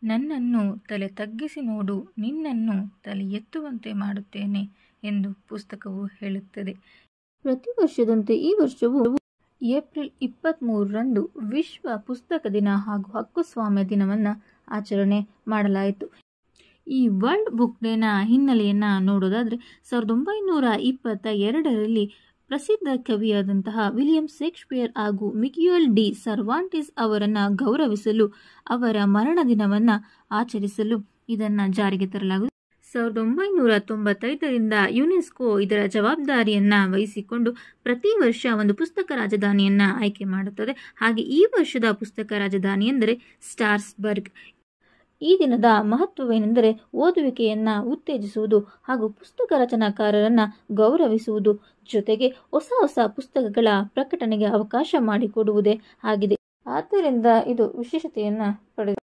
ನನ್ನನ್ನು ತಲೆ ತಗ್ಗಿಸಿ ನೋಡು, ನಿನ್ನನ್ನು ತಲೆ ಎತ್ತುವಂತೆ ಮಾಡುತ್ತೇನೆ ಎಂದು ಪುಸ್ತಕವು ಹೇಳುತ್ತದೆ. ಪ್ರತಿ ವರ್ಷದಂತೆ ಈ ವರ್ಷವೂ ಏಪ್ರಿಲ್ 23ರಂದು ವಿಶ್ವ ಪುಸ್ತಕ ದಿನ ಹಾಗೂ ಹಕ್ಕುಸ್ವಾಮ್ಯ ದಿನವನ್ನು ಆಚರಣೆ ಮಾಡಲಾಯಿತು. ಈ ವರ್ಲ್ಡ್ ಬುಕ್ ಡೇನ ಹಿನ್ನೆಲೆಯನ್ನು ನೋಡೋದಾದರೆ 1922ರಲ್ಲಿ ಪ್ರಸಿದ್ಧ ಕವಿಯಾದಂತಹ ವಿಲಿಯಂ ಶೇಕ್ಸ್ಪಿಯರ್ ಹಾಗೂ ಮಿಗ್ಯೂಯಲ್ ಡಿ ಸರ್ವಾಂಟಿಸ್ ಅವರನ್ನು ಗೌರವಿಸಲು ಅವರ ಮರಣ ದಿನವನ್ನು ಆಚರಿಸಲು ಇದನ್ನು ಜಾರಿಗೆ ತರಲಾಗುತ್ತದೆ. 1995ರಿಂದ ಯುನೆಸ್ಕೋ ಇದರ ಜವಾಬ್ದಾರಿಯನ್ನು ವಹಿಸಿಕೊಂಡು ಪ್ರತಿ ವರ್ಷ ಒಂದು ಪುಸ್ತಕ ರಾಜಧಾನಿಯನ್ನು ಆಯ್ಕೆ ಮಾಡುತ್ತದೆ. ಹಾಗೆ ಈ ವರ್ಷದ ಪುಸ್ತಕ ರಾಜಧಾನಿ ಎಂದರೆ ಸ್ಟ್ರಾಸ್ಬರ್ಗ್. ಈ ದಿನದ ಮಹತ್ವವೇನೆಂದರೆ ಓದುವಿಕೆಯನ್ನು ಉತ್ತೇಜಿಸುವುದು ಹಾಗೂ ಪುಸ್ತಕ ರಚನಾಕಾರರನ್ನು ಗೌರವಿಸುವುದು, ಜೊತೆಗೆ ಹೊಸ ಹೊಸ ಪುಸ್ತಕಗಳ ಪ್ರಕಟಣೆಗೆ ಅವಕಾಶ ಮಾಡಿಕೊಡುವುದೇ ಆಗಿದೆ. ಆದ್ದರಿಂದ ಇದು ವಿಶೇಷತೆಯನ್ನು ಪಡೆದಿದೆ.